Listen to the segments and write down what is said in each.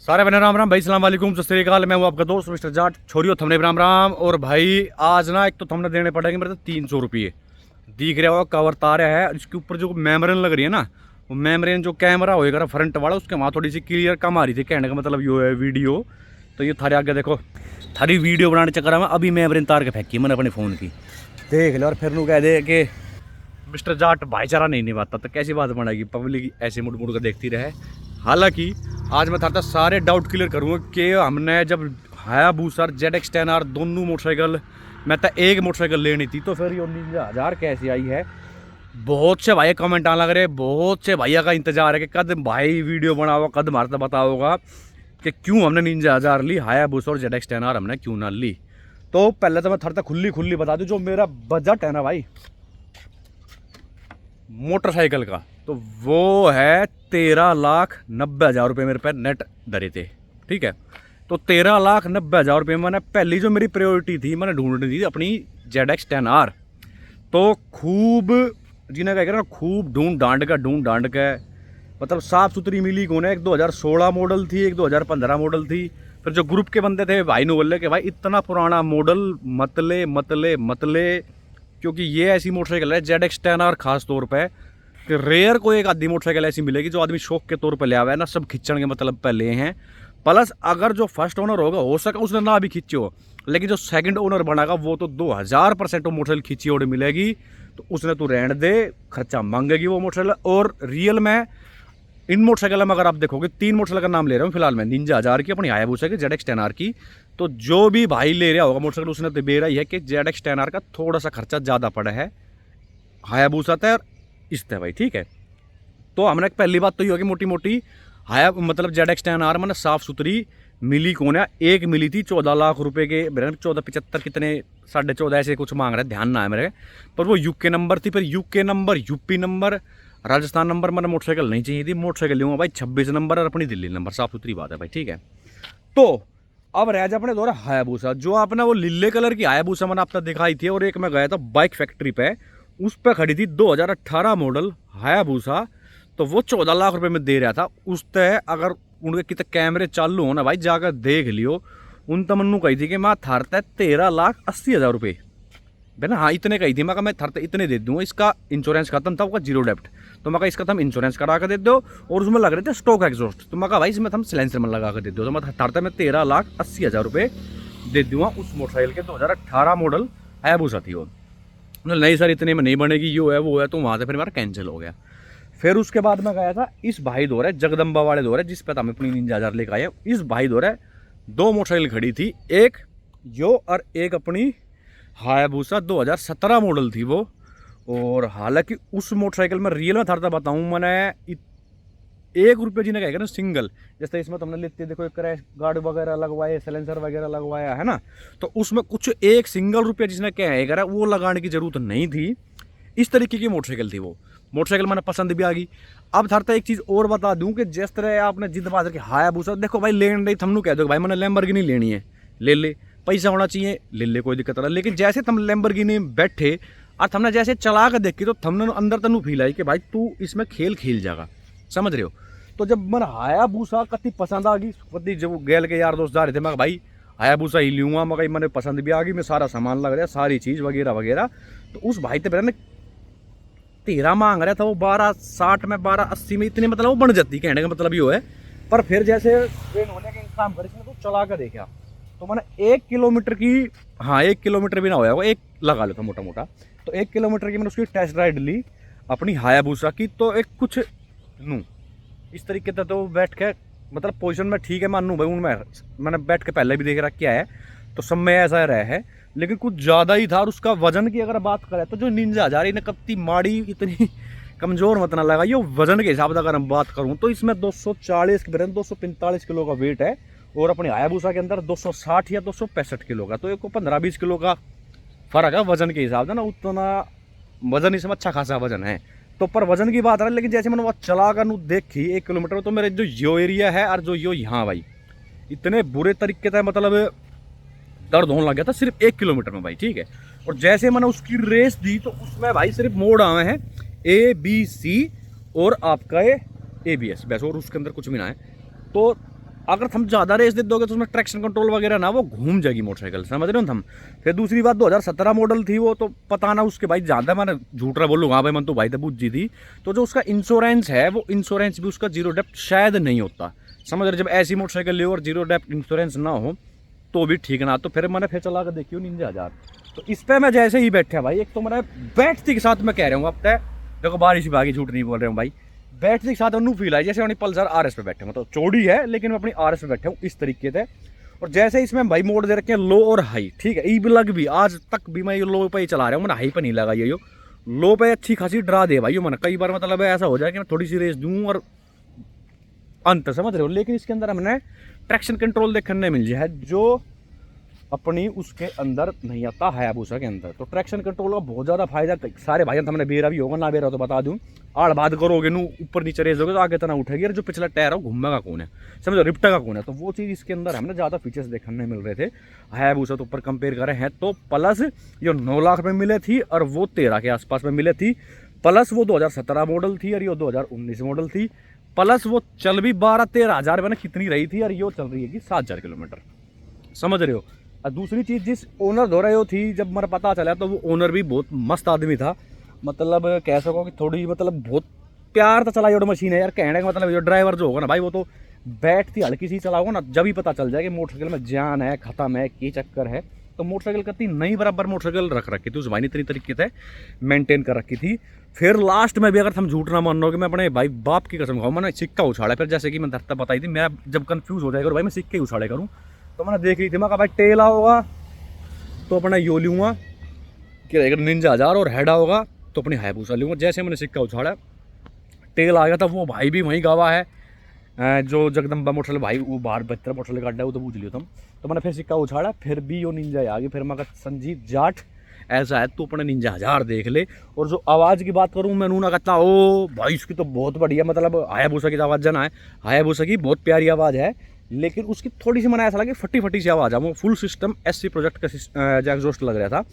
सारे बने राम राम भाई, सलाम वालेकुम, सत श्री अकाल। मैं हूँ आपका दोस्त मिस्टर जाट, छोरियो थमने राम राम। और भाई आज ना एक तो थमने देने पड़ेंगे मेरे तो 300 रुपये। दिख रहा होगा कवर तारा है, इसके ऊपर जो मेमोरिन लग रही है ना, वो मेमोरिन जो कैमरा होएगा फ्रंट वाला, उसके वहाँ थोड़ी सी क्लियर कम आ रही थी। कहने का मतलब यो है वीडियो। तो ये थारे आगे देखो, थारी वीडियो बनाने चक्कर में अभी मेमोरिन तार के फेंकी मैंने अपने फ़ोन की, देख लो। और फिर नू कह दे कि मिस्टर जाट भाईचारा नहीं निभाता, तो कैसी बात बनेगी। पब्लिक ऐसे मुड़ मुड़ कर देखती रहे। हालांकि आज मैं था सारे डाउट क्लियर करूँगा कि हमने जब हायाबूसा ZX10R दोनों मोटरसाइकिल, मैं तो एक मोटरसाइकिल लेनी थी, तो फिर ये 19,000 कैसे आई है। बहुत से भाई कमेंट आने लग रहे, बहुत से भैया का इंतजार है कि कद भाई वीडियो बनाओ, कद मारता बताओगा कि क्यों हमने 19,000 ली हायाबूसा और ZX10R हमने क्यों ना ली। तो पहले तो मैं थरता खुली खुली बता दूँ, जो मेरा बजट है ना भाई मोटरसाइकिल का, तो वो है 13,90,000 रुपये मेरे पे नेट धरे थे। ठीक है, तो 13,90,000 रुपये मैंने पहली जो मेरी प्रायोरिटी थी, मैंने ढूंढनी थी अपनी ZX10R। तो खूब जिन्हें कह ना, खूब ढूंढ डांड के मतलब साफ़ सुथरी मिली कौन है। एक 2016 मॉडल थी, एक 2015 मॉडल थी। फिर जो ग्रुप के बंदे थे भाई ने बोले कि भाई इतना पुराना मॉडल मतले क्योंकि ये ऐसी मोटरसाइकिल है ZX10R खास तौर पे कि रेयर कोई एक आधी मोटरसाइकिल ऐसी मिलेगी जो आदमी शौक के तौर पे ले आवा है ना, सब खिंचण के मतलब पे ले हैं। प्लस अगर जो फर्स्ट ओनर होगा हो सका उसने ना भी खींची हो, लेकिन जो सेकंड ओनर बनागा वो तो 2000% मोटरसाइकिल खींची और मिलेगी। तो उसने तो रहने दे, खर्चा मांगेगी वो मोटरसाइकिल। और रियल में इन मोटरसाइकिल में अगर आप देखोगे, 3 मोटरसाइकिल का नाम ले रहा हूँ फिलहाल मैं, 19,000 की अपनी हायाबूसा की, ZX10R की। तो जो भी भाई ले रहा होगा मोटरसाइकिल, उसने तो बेरा ही है कि ZX10R का थोड़ा सा खर्चा ज़्यादा पड़ा है हायाबूसा था और इस था भाई। ठीक है, तो हमने पहली बात तो ये होगी मोटी मोटी हाया मतलब ZX10R मैंने साफ़ सुथरी मिली कौन है। एक मिली थी 14 लाख रुपए के, 1475 कितने 14.5 ऐसे कुछ मांग रहे, ध्यान ना है मेरे, पर वो यूके नंबर थी। फिर UK number, UP number, Rajasthan number मैंने मोटरसाइकिल नहीं चाहिए थी। मोटरसाइकिल लूँगा भाई 26 नंबर और अपनी दिल्ली नंबर, साफ़ सुथरी बात है भाई। ठीक है, तो अब रह जा अपने दौरा हायाबूसा। जो आपने वो लीले कलर की हायाबूसा मैंने आपने दिखाई थी, और एक मैं गया था बाइक फैक्ट्री पे, उस पर खड़ी थी 2018 मॉडल हायाबूसा। तो वो 14 लाख रुपए में दे रहा था। उस तय अगर उनके कितने कैमरे चालू हो ना भाई, जाकर देख लियो। उन तमन्नू कही थी कि मैं थारता 13,80,000 रुपये ना, हाँ इतने कही थी। मैं मैं थारता इतने दे दूँ, इसका इंश्योरेंस खत्म था, उसका जीरो डेप्ट। तो मैं इसका तुम इंश्योरेंस करा कर दे दो, और उसमें लग रहे थे स्टॉक एग्जॉस्ट। तो मैं भाई इसमें हम सिलेंसर में लगा कर दे दो। तो मैं थारता मैं 13,80,000 रुपये दे दूँगा उस मोटरसाइकिल के। 2018 मॉडल हायाबूसा थी वो। नहीं सर इतने में नहीं बनेगी, यो है वो है, तो वहाँ से फिर मेरा कैंसिल हो गया। फिर उसके बाद मैं गया था इस भाई दौरे, जगदम्बा वाले दौरे, जिस पे हमें अपनी 19,000 लेकर आए। इस भाई दौरे 2 मोटरसाइकिल खड़ी थी, एक यो और एक अपनी हायाबूसा 2017 मॉडल थी वो। और हालांकि उस मोटरसाइकिल में रियल में था बताऊँ मैंने, 1 रुपये जिन्हें कहेगा ना सिंगल, जैसे इसमें तुमने लेते देखो, एक क्रैश गार्ड वगैरह लगवाए, सिलेंसर वगैरह लगवाया है ना, तो उसमें कुछ एक सिंगल रुपये जिसने क्या है वो लगाने की जरूरत नहीं थी। इस तरीके की मोटरसाइकिल थी वो। मोटरसाइकिल मैंने पसंद भी आ गई। अब था एक चीज़ और बता दूं कि जिस तरह आपने जिद बात रखी हायाबूसा, देखो भाई लेन रही थमनू कह दो भाई मैंने लैम्बोर्गिनी लेनी है, ले पैसा होना चाहिए, ले कोई दिक्कत नहीं। लेकिन जैसे तुम लैम्बोर्गिनी बैठे और हमने जैसे चला कर देखी, तो हमने अंदर तनु फील आई कि भाई तू इसमें खेल जाएगा, समझ रहे हो। तो जब मैंने हायाबूसा कति पसंद आ गई, कति जब गैल के यार दोस्त जा रहे थे, मैं भाई हायाबूसा ही लूँगा। मगर मैंने पसंद भी आ गई, मैं सारा सामान लग रहा, सारी चीज़ वगैरह वगैरह। तो उस भाई थे मैंने 13 मांग रहा था, वो 12,60 में 12,80 में इतने मतलब वो बन जाती, कहने का मतलब ये है। पर फिर जैसे ट्रेन होने के काम कर तो चला कर देखा, तो मैंने 1 किलोमीटर की, हाँ 1 किलोमीटर भी ना होया, वो एक लगा लेता मोटा मोटा। तो 1 किलोमीटर की मैंने उसकी टेस्ट राइड ली अपनी हायाबूसा की। तो एक कुछ नू इस तरीके से तो बैठ के मतलब पोजिशन में ठीक है मानू भाई, उनमें मैंने बैठ के पहले भी देख रहा क्या है, तो सब में ऐसा रहा है। लेकिन कुछ ज़्यादा ही था। और उसका वजन की अगर बात करें तो जो 19,000 ने कत्ती माड़ी इतनी कमज़ोर मत ना लगा। ये वजन के हिसाब से अगर हम बात करूँ तो इसमें 240 के 245 किलो का वेट है, और अपने हायाबूसा के अंदर 260 या 265 किलो का। तो एक 15-20 किलो का फ़र्क है वजन के हिसाब से ना, उतना वजन इसमें अच्छा खासा वजन है। तो पर वजन की बात है, लेकिन जैसे मैंने वह चला कर देखी 1 किलोमीटर, तो मेरे जो यो एरिया है और जो यो यहाँ भाई इतने बुरे तरीके से मतलब दर्द होने लग गया था सिर्फ 1 किलोमीटर में भाई। ठीक है, और जैसे मैंने उसकी रेस दी तो उसमें भाई सिर्फ मोड आए हैं ABC और आपका ABS बस, और उसके अंदर कुछ भी ना है। तो अगर हम ज़्यादा रेस दे दोगे तो उसमें ट्रैक्शन कंट्रोल वगैरह ना वो घूम जाएगी मोटरसाइकिल, समझ रहे हो हम। फिर दूसरी बात 2017 मॉडल थी वो, तो पता ना उसके भाई ज़्यादा, मैंने झूठ रहा बोलूँ, हाँ भाई मन तो भाई तबूत जी थी। तो जो उसका इंश्योरेंस है वो इंश्योरेंस भी उसका जीरो डेप्थ शायद नहीं होता, समझ रहे। जब ऐसी मोटरसाइकिल ले और जीरो डेप्थ इंश्योरेंस ना हो तो भी ठीक ना। तो फिर मैंने फिर चला कर देखी निंजा 1000। तो इस पर मैं जैसे ही बैठा भाई, एक तो मैंने बैठती के साथ मैं कह रहा हूँ, अब तय देखो बारिश भागी, झूठ नहीं बोल रहा हूँ भाई, बैठने के साथ अनु फील आई जैसे अपनी पल्सर आरएस पे बैठे, मतलब चौड़ी है लेकिन मैं अपनी आरएस पे बैठा हूँ इस तरीके से। और जैसे इसमें भाई मोड दे रखे हैं लो और हाई, ठीक है। ई लग भी आज तक भी मैं ये लो पे ही चला रहा हूँ, मैंने हाई पे नहीं लगा ये। लो पे अच्छी खासी डरा दे भाई मैंने कई बार, मतलब ऐसा हो जाए कि मैं थोड़ी सी रेस दूँ और अंत, समझ रहे हो। लेकिन इसके अंदर हमने ट्रैक्शन कंट्रोल देखने मिल जाए जो अपनी उसके अंदर नहीं आता हायाबुसा के अंदर। तो ट्रैक्शन कंट्रोल का बहुत ज़्यादा फायदा, सारे भाई हमने बेरा भी होगा ना बेरा तो बता दूं, आड़ बाद करोगे नू ऊपर नीचे रेस होगे तो आगे तना उठेगी, और जो पिछला टायर है घूमेगा कौन है, समझो रिप्टा का कौन है। तो वो चीज़ इसके अंदर हमने ज़्यादा फीचर्स देखने मिल रहे थे हायाबुसा तो ऊपर कंपेयर कर रहे हैं। तो प्लस ये 9 लाख में मिले थी और वो 13 के आसपास में मिले थी, प्लस वो 2017 मॉडल थी और ये 2019 मॉडल थी, प्लस वो चल भी 12-13 हज़ार में कितनी रही थी और ये चल रही है कि 7,000 किलोमीटर, समझ रहे हो। और दूसरी चीज़ जिस ओनर दो रहे हो थी, जब मेरा पता चला तो वो ओनर भी बहुत मस्त आदमी था, मतलब कह सको कि थोड़ी मतलब बहुत प्यार तो चलाई और मशीन है यार, कहने का मतलब जो ड्राइवर जो होगा ना भाई वो तो बैठती हल्की सी चलाओगे ना, जब ही पता चल जाए कि मोटरसाइकिल में जान है, ख़त्म है, ये चक्कर है। तो मोटरसाइकिल कितनी नई बराबर मोटरसाइकिल रख रखी थी उस भाई ने, इतनी तरीके से मेंटेन कर रखी थी। फिर लास्ट में भी अगर हम झूठ ना मान लो कि मैं अपने भाई बाप की कसम खाऊँ, मैंने सिक्का उछाड़ा। फिर जैसे कि मैं धरता बताई थी, मैं जब कन्फ्यूज़ हो जाएगा भाई मैं सिक्के उछाड़े करूँ, तो मैंने देख ली थी, मैं कहा भाई टेला होगा तो अपना यो लूँगा कि निंजा 1000 और हेडा होगा तो अपनी हायाबुसा लूँगा। जैसे मैंने सिक्का उछाड़ा टेल आ गया था, वो भाई भी वहीं गवा है जो जगदम्बा मोटरसाइकिल भाई, वो बाहर 72 मोटरसाइकिल काटा है वो तो पूछ लियो तुम। तो मैंने फिर सिक्का उछाड़ा, फिर भी यो निंजा आ गई। फिर मैं कहा संजीव जाट ऐसा है तू अपने निंजा 1000 देख ले। और जो आवाज़ की बात करूँ मैं नूना कहता ओ भाई इसकी तो बहुत बढ़िया, मतलब हायाबुसा की आवाज़ जना है, हायाबुसा की बहुत प्यारी आवाज़ है, लेकिन उसकी थोड़ी सी मैंने ऐसा लगा फटी फटी सी आवाज़ है। वो फुल सिस्टम एससी प्रोजेक्ट का एग्जॉस्ट लग रहा था।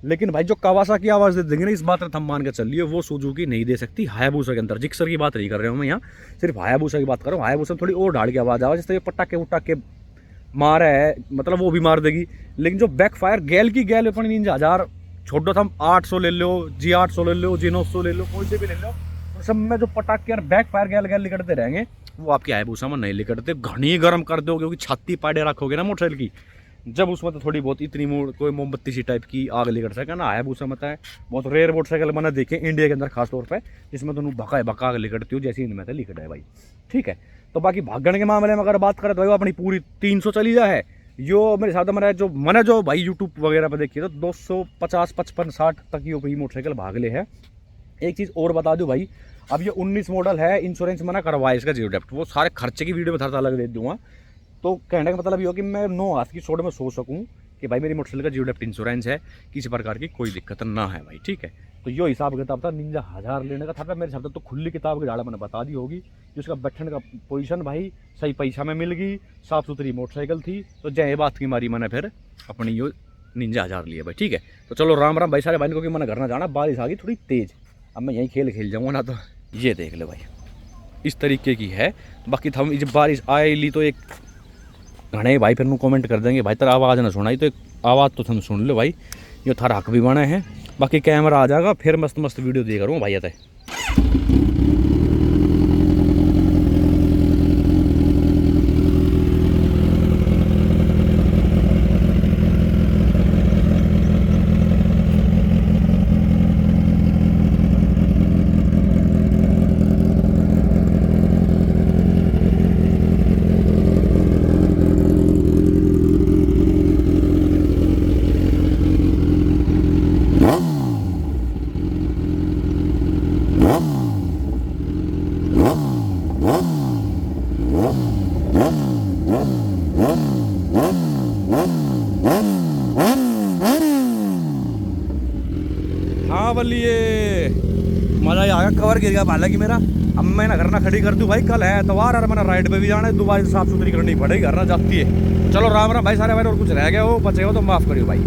लेकिन भाई जो कावासा की आवाज़ दे देंगे ना, इस बात में हम मान के चलिए वो सुजुकी नहीं दे सकती हायाबुसा के अंदर। जिक्सर की बात नहीं कर रहा हूँ मैं यहाँ, सिर्फ हायाबुसा की बात कर रहा हूँ। हायाबुसा थोड़ी और ढाल की आवाज़ आवाज़, जैसे पटाखे उटाखे मार है, मतलब वो भी मार देगी। लेकिन जो बैक फायर गैल की गैल अपनी निंजा 1000 छोड़ो तो हम 800 ले लो, G800 ले लो, G900 ले लो, कोई से भी ले लो, तो सब में जो पटाखे और बैक फायर गैल गैल लिकटते रहेंगे वो आपकी हायाबुसा में नहीं लिकटते। घनी गर्म कर दो क्योंकि छाती पाड़े रखोगे ना मोटरसाइकिल की, जब उसमें तो थोड़ी बहुत इतनी कोई मोमबत्ती सी टाइप की आग लिकट सके ना। हायाबुसा मत है बहुत रेयर मोटरसाइकिल मैंने देखे इंडिया के अंदर खास तौर पे, जिसमें दोनों भका आग लिकटती हो जैसी इनमें से लिकट है भाई, ठीक है। तो बाकी भागने के मामले में अगर बात करें तो भाई वो अपनी पूरी 300 चली जाए। यो मेरे साथ मैंने जो भाई यूट्यूब वगैरह पर देखिए तो 250, 55, 60 तक की भाई मोटरसाइकिल भागले है। एक चीज़ और बता दूँ भाई, अब ये 19 मॉडल है, इंश्योरेंस मैंने करवाया इसका जीरो डेप्थ, वो सारे खर्चे की वीडियो में अलग दे दूँगा। तो कहने का मतलब ये हो कि मैं 9 हाथ की छोड़ में सो सकूँ कि भाई मेरी मोटरसाइकिल का जीरो डेप्थ इंश्योरेंस है, किसी प्रकार की कोई दिक्कत ना है भाई, ठीक है। तो यो हिसाब किताब था निंजा 1000 लेने का था। मेरे हिसाब से तो खुली किताब की झाड़ा मैंने बता दी होगी कि उसका बैठने का पोजीशन भाई सही पैसा में मिल गई, साफ़ सुथरी मोटरसाइकिल थी। तो जय बात की मारी मैंने फिर अपनी यो निंजा 1000 लिया भाई, ठीक है। तो चलो राम राम भाई सारे भाई को, कि मैंने घर ना जाना, बारिश आ गई थोड़ी तेज़, अब मैं यहीं खेल जाऊँगा ना। तो ये देख ले भाई इस तरीके की है। बाकी हम जब बारिश आए ली तो एक घने भाई फिर कमेंट कर देंगे भाई तेरा आवाज़ ना सुनाई, तो एक आवाज़ तो तुम सुन लो भाई, ये थारा हक भी बने हैं। बाकी कैमरा आ जाएगा फिर मस्त मस्त वीडियो दे करूँ भाई। आता है हाँ बल्लिए मज़ा ही आ गया, कवर गिर गया हालांकि मेरा। अब मैं ना घर ना खड़ी कर दूँ भाई, कल है इतवार और मैंने राइड पे भी जाना है, दोबारा साफ़ सुथरी करनी पड़ेगी, घर ना जाती है। चलो राम राम भाई सारे भाई, और कुछ रह गया हो बचे हो तो माफ़ करियो भाई।